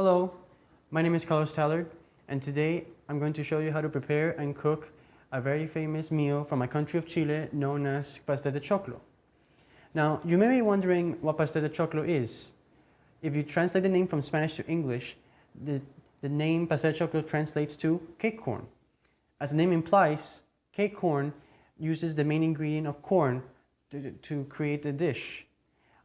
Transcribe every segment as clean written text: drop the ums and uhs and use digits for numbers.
Hello, my name is Carlos Tallard, and today I'm going to show you how to prepare and cook a very famous meal from my country of Chile known as pastel de choclo. Now, you may be wondering what pastel de choclo is. If you translate the name from Spanish to English, the name pastel de choclo translates to cake corn. As the name implies, cake corn uses the main ingredient of corn to create the dish.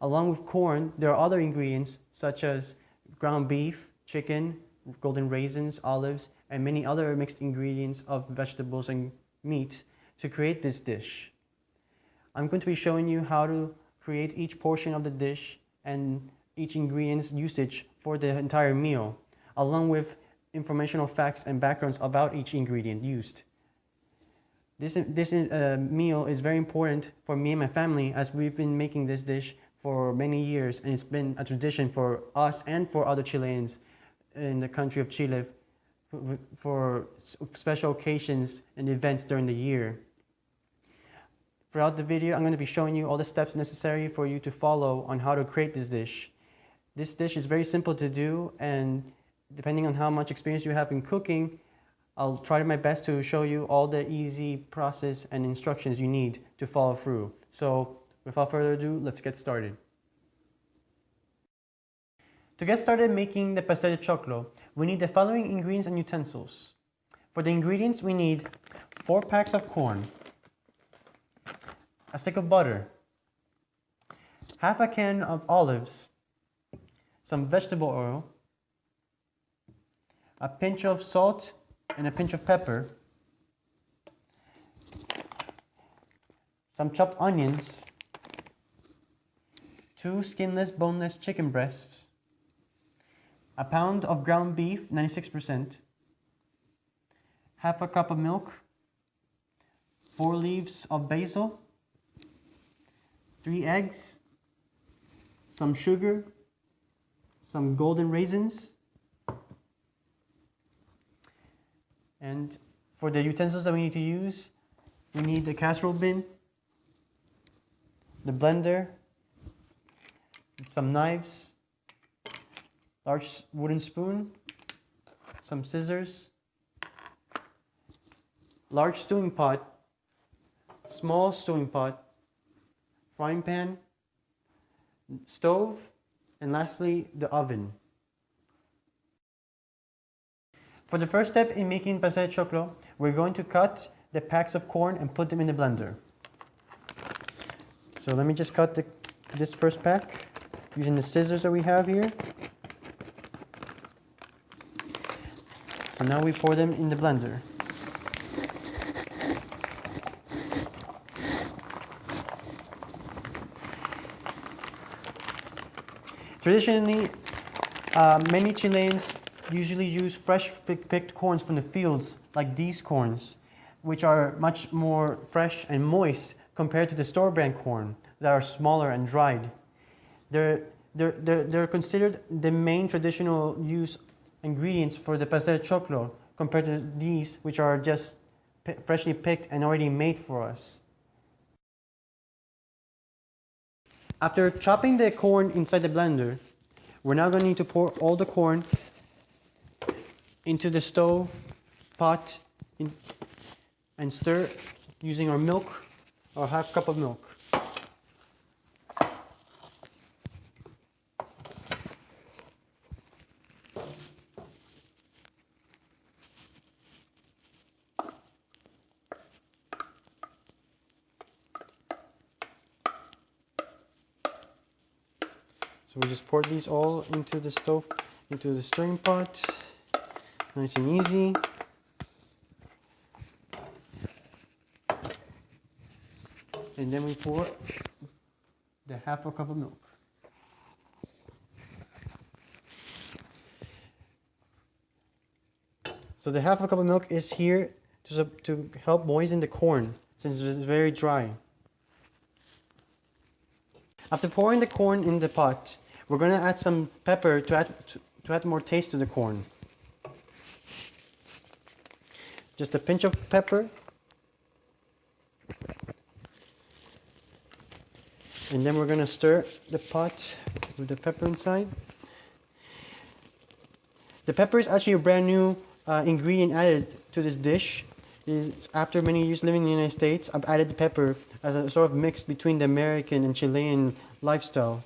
Along with corn, there are other ingredients such as ground beef, chicken, golden raisins, olives, and many other mixed ingredients of vegetables and meat to create this dish. I'm going to be showing you how to create each portion of the dish and each ingredient's usage for the entire meal, along with informational facts and backgrounds about each ingredient used. This meal is very important for me and my family as we've been making this dish for many years, and it's been a tradition for us and for other Chileans in the country of Chile for special occasions and events during the year. Throughout the video, I'm going to be showing you all the steps necessary for you to follow on how to create this dish. This dish is very simple to do, and depending on how much experience you have in cooking, I'll try my best to show you all the easy process and instructions you need to follow through. So, without further ado, let's get started. To get started making the pastel de choclo, we need the following ingredients and utensils. For the ingredients, we need 4 packs of corn, a stick of butter, half a can of olives, some vegetable oil, a pinch of salt and a pinch of pepper, some chopped onions, 2 skinless, boneless chicken breasts, a pound of ground beef, 96%, half a cup of milk, 4 leaves of basil, 3 eggs, some sugar, some golden raisins, and for the utensils that we need to use, we need the casserole bin, the blender, some knives, large wooden spoon, some scissors, large stewing pot, small stewing pot, frying pan, stove, and lastly, the oven. For the first step in making pastel de choclo, we're going to cut the packs of corn and put them in the blender. So let me just cut this first pack using the scissors that we have here. So now we pour them in the blender. Traditionally, many Chileans usually use fresh picked corns from the fields, like these corns, which are much more fresh and moist compared to the store-brand corn that are smaller and dried. They're considered the main traditional use ingredients for the pastel de choclo compared to these, which are just freshly picked and already made for us. After chopping the corn inside the blender, we're now going to need to pour all the corn into the stove pot and stir using our milk, or half cup of milk. So we just pour these all into the stove, into the stirring pot, nice and easy. And then we pour the half a cup of milk. So the half a cup of milk is here to help moisten the corn since it's very dry. After pouring the corn in the pot, we're going to add some pepper to add more taste to the corn. Just a pinch of pepper. And then we're going to stir the pot with the pepper inside. The pepper is actually a brand new ingredient added to this dish. After many years living in the United States, I've added the pepper as a sort of mix between the American and Chilean lifestyle.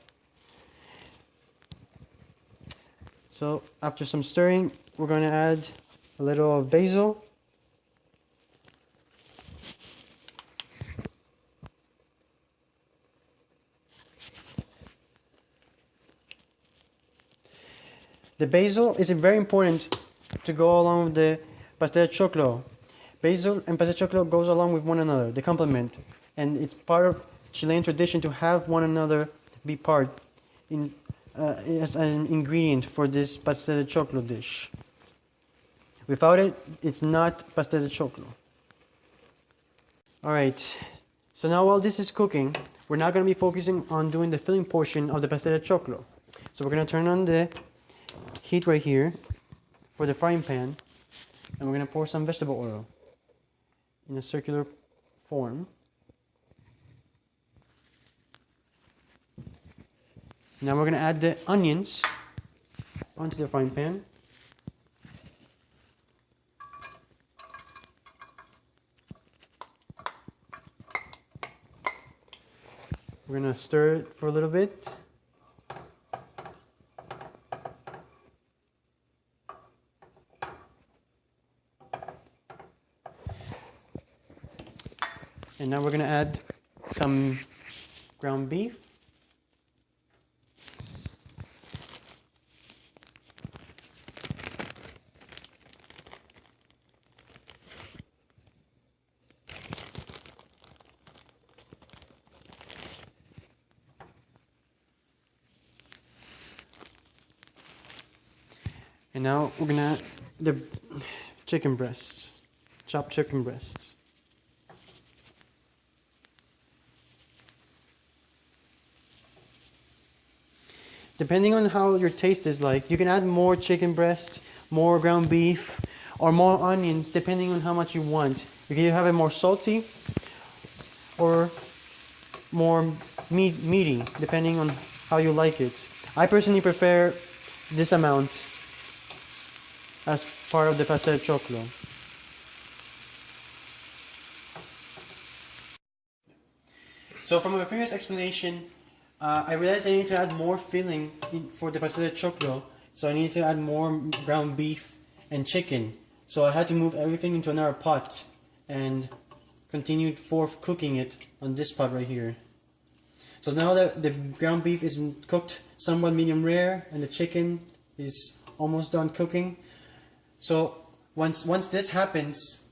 So after some stirring, we're going to add a little of basil. The basil is very important to go along with the pastel de choclo. Basil and pastel de choclo goes along with one another, they complement. And it's part of Chilean tradition to have one another be part in, as an ingredient for this pastel de choclo dish. Without it, it's not pastel de choclo. Alright, so now while this is cooking, we're now going to be focusing on doing the filling portion of the pastel de choclo. So we're going to turn on the heat right here for the frying pan, and we're going to pour some vegetable oil in a circular form. Now we're going to add the onions onto the frying pan. We're going to stir it for a little bit. And now we're going to add some ground beef. And now we're going to add the chicken breasts, chopped chicken breasts. Depending on how your taste is like, you can add more chicken breast, more ground beef, or more onions, depending on how much you want. You can either have it more salty or more meaty, depending on how you like it. I personally prefer this amount as part of the pastel de choclo. So from my previous explanation, I realized I need to add more filling for the pastel de choclo, so I need to add more ground beef and chicken. So I had to move everything into another pot and continued forth cooking it on this pot right here. So now that the ground beef is cooked somewhat medium rare and the chicken is almost done cooking, so once this happens,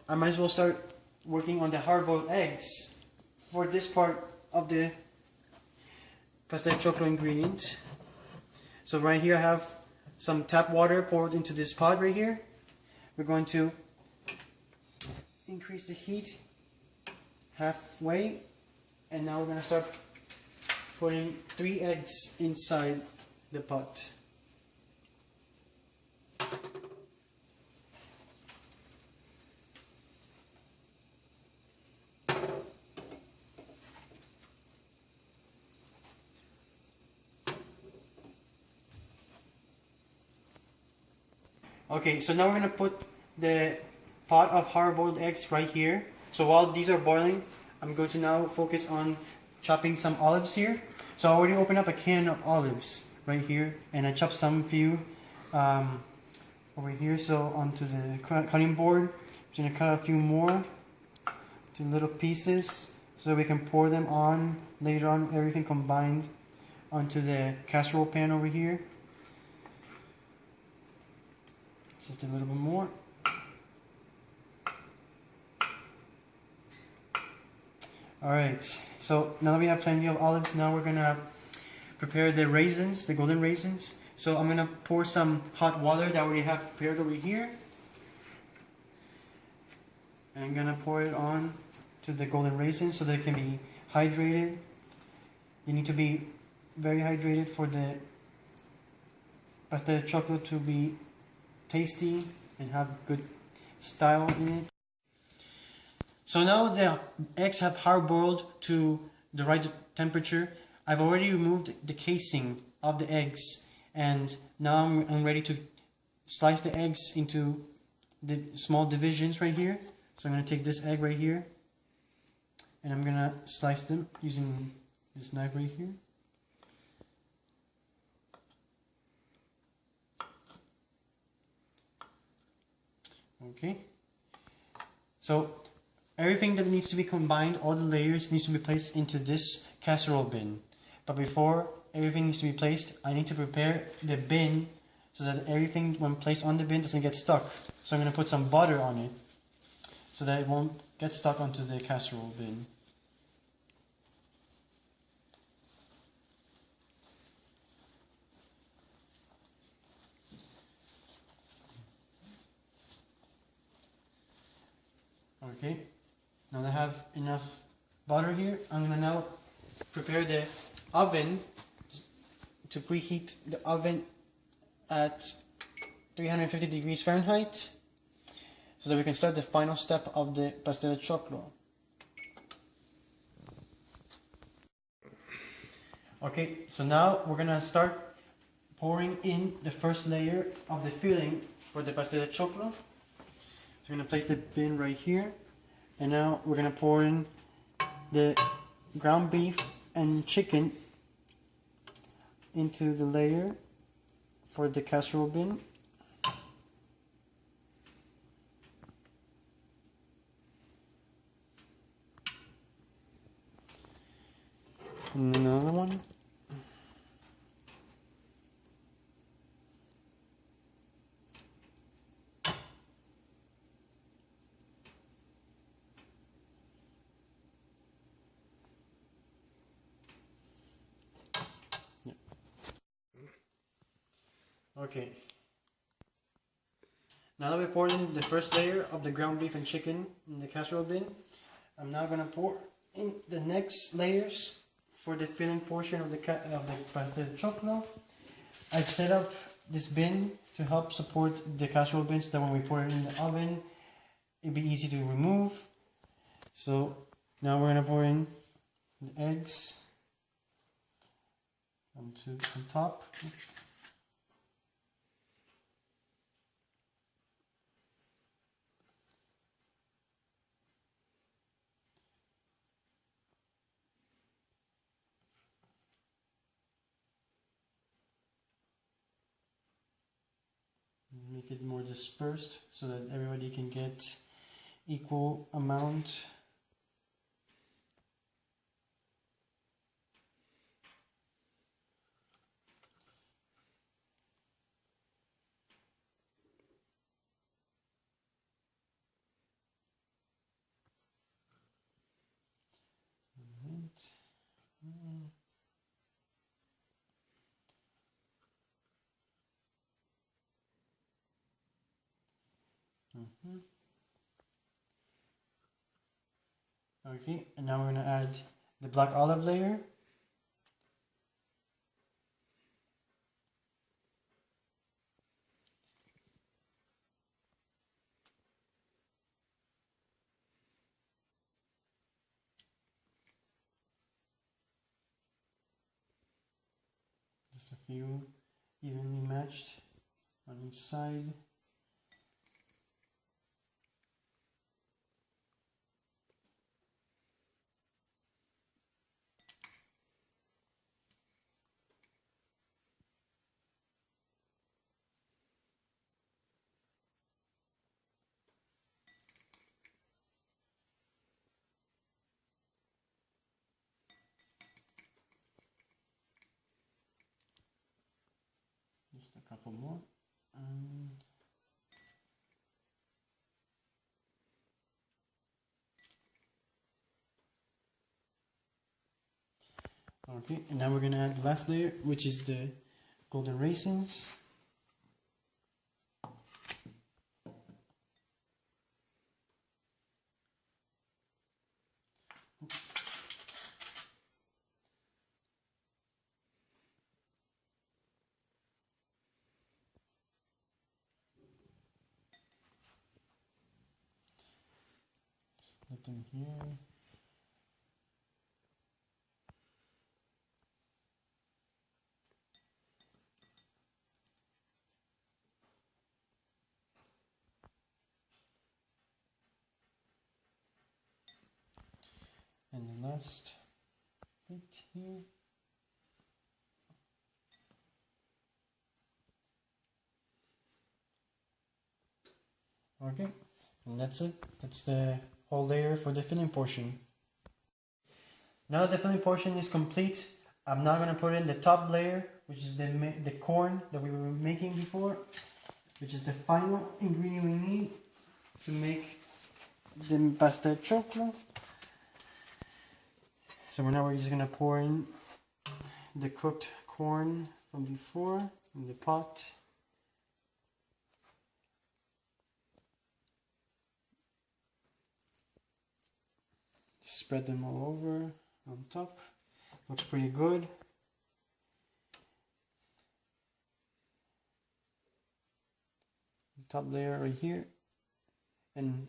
I might as well start working on the hard-boiled eggs for this part of the pastel de choclo ingredient. So right here I have some tap water poured into this pot right here. We're going to increase the heat halfway, and now we're going to start putting 3 eggs inside the pot. Okay, so now we're going to put the pot of hard-boiled eggs right here. So while these are boiling, I'm going to now focus on chopping some olives here. So I already opened up a can of olives right here, and I chopped some few over here. So onto the cutting board, I'm going to cut a few more to little pieces so we can pour them on later on, everything combined onto the casserole pan over here. Just a little bit more. Alright, so now that we have plenty of olives, now we're gonna prepare the raisins, the golden raisins. So I'm gonna pour some hot water that I already have prepared over here. And I'm gonna pour it on to the golden raisins so they can be hydrated. They need to be very hydrated for the pastel de choclo to be tasty and have good style in it. So now the eggs have hard boiled to the right temperature. I've already removed the casing of the eggs, and now I'm ready to slice the eggs into the small divisions right here. So I'm going to take this egg right here and I'm going to slice them using this knife right here. Okay, so everything that needs to be combined, all the layers needs to be placed into this casserole bin. But before everything needs to be placed, I need to prepare the bin so that everything when placed on the bin doesn't get stuck. So I'm going to put some butter on it so that it won't get stuck onto the casserole bin. Okay, now that I have enough butter here, I'm going to now prepare the oven to preheat the oven at 350 degrees Fahrenheit so that we can start the final step of the pastel de choclo. Okay, so now we're going to start pouring in the first layer of the filling for the pastel de choclo. So we're going to place the bin right here, and now we're going to pour in the ground beef and chicken into the layer for the casserole bin. And another one. Okay. Now that we poured in the first layer of the ground beef and chicken in the casserole bin, I'm now going to pour in the next layers for the filling portion of the pastel de choclo. I've set up this bin to help support the casserole bin so that when we pour it in the oven, it'd be easy to remove. So now we're going to pour in the eggs on top. Make it more dispersed so that everybody can get equal amount. Okay, and now we're going to add the black olive layer. Just a few evenly matched on each side. Just a couple more. Okay, and now we're going to add the last layer, which is the golden raisins. Nothing here. And the last bit here. Okay, and that's it. That's the whole layer for the filling portion. Now the filling portion is complete, I'm now going to put in the top layer, which is the corn that we were making before, which is the final ingredient we need to make the pastel choclo. So now we're just going to pour in the cooked corn from before in the pot. Spread them all over on top. Looks pretty good. The top layer right here. And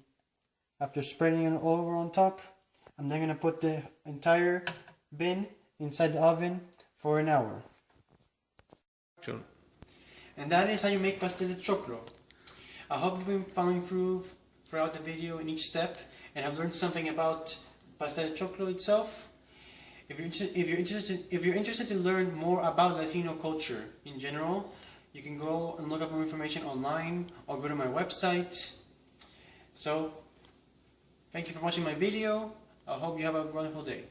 after spreading it all over on top, I'm then going to put the entire bin inside the oven for an hour. Sure. And that is how you make pastel de choclo. I hope you've been following throughout the video in each step and have learned something about pastel de choclo itself. If you're interested to learn more about Latino culture in general, you can go and look up more information online or go to my website. So, thank you for watching my video. I hope you have a wonderful day.